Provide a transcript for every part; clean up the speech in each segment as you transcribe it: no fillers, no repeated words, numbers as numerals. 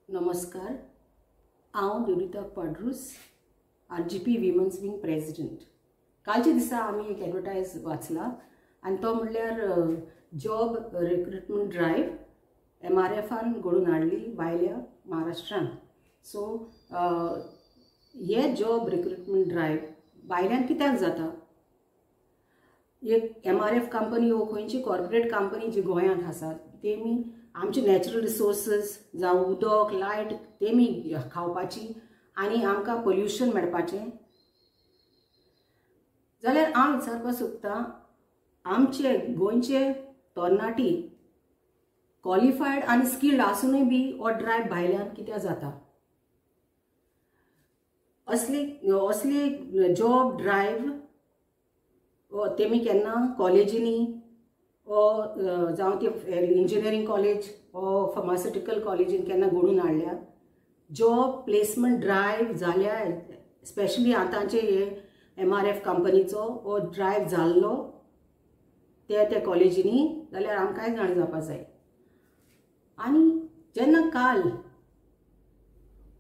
नमस्कार, हांव Devita Padrus, RGP women's wing president. कालचे दिसा आमी एक एडवर्टायज वाचला आनी तो म्हणल्यार जॉब रिक्रुटमेंट ड्रायव्ह MRFान घडोवन हाडली भायल्या महाराष्ट्रान. सो हे जॉब रिक्रुटमेंट ड्रायव्ह भायल्यान कित्याक जाता? एक MRF कंपनी हो खंयची कॉर्पोरेट कंपनी जी गोंयांत आसात तेमी आमचे नॅचरल रिसोर्सीस जावं उदक लायट तेमी खावपाची आनी आमकां पोल्युशन मेळपाचें. जाल्यार हांव विचारपाक सोदतां, आमचे गोंयचे तरणाटी क्वॉलिफायड आनी स्किल्ड आसुनूय बी हो ड्रायव्ह भायल्यान कित्याक जाता? असली जॉब ड्रायव्ह तेमी केन्ना कॉलेजींनी जावं ते इंजिनियरींग कॉलेज व फार्मास्युटिकल कॉलेजीन केन्ना घडोवन हाडल्या? जॉब प्लेसमेंट ड्रायव्ह जाल्या स्पेशली आतांचे हे MRF कंपनीचो हो ड्रायव्ह जाल्लो ते कॉलेजींनी, जाल्यार आमकां कांय जाण जावपाक जाय. आनी जेन्ना काल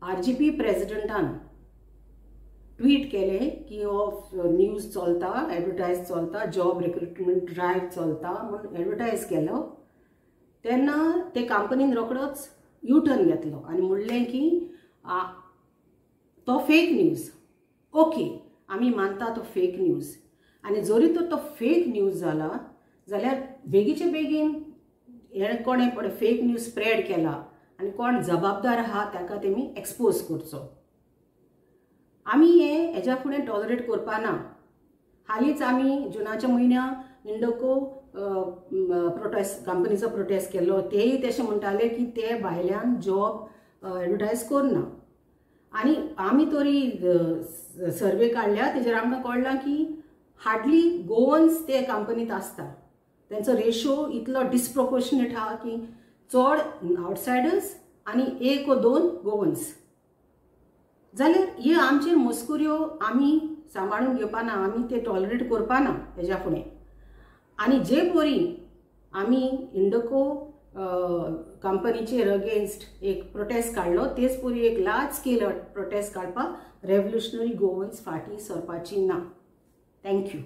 RGP प्रेसिडेंटान ट्वीट केले की हो न्यूज चलता, एडवर्टायज चलता, जॉब रिक्रुटमेंट ड्रायव्ह चलता म्हणून एडवर्टायज केलो, तेन्ना ते कंपनीन रोखडोच U-टर्न घेतलो आनी म्हणलें की तो फेक न्यूज. ओके, आमी मानता तो फेक न्यूज, आनी जरी तो फेक न्यूज जाला जाल्यार बेगीचे बेगीन हे कोणें फेक न्यूज स्प्रेड केला आनी कोण जबाबदार आहा ताका तेमी एक्सपोज करचो. आमी हेज्या फुडें टॉलरेट करपा ना. हालींच आमी जुनाच्या म्हयन्याक इंडोको प्रोटेस्ट कंपनीचो प्रोटेस्ट केल्लो, तेय तशें म्हणटाले की ते भायल्यान जॉब एडवर्टायज करना. आनी आमी तरी सर्वे काडल्या, तेजेर आमकां कळ्ळां की हार्डली गोवन्स ते कंपनींत आसता. तेंचो रेशो इतलो डिस्प्रोपोर्शनेट आहा की चड आवटसायडर्स आनी 1 वा 2 गोवन्स. जाल्यार हे आमचे मस्कुऱ्यो आमी सांबाळून घेवपा ना, आमी ते टॉलरेट करपा ना हेज्या फुडें. आनी जे पोरी आमी इंडोको कंपनीचेर अगेन्स्ट एक प्रोटेस्ट काडलो, तेच पोरी एक लार्ज स्केल प्रोटेस्ट काडपाक रेव्होल्युशनरी गोवन्स फाटीं सरपाची ना. थँक्यू.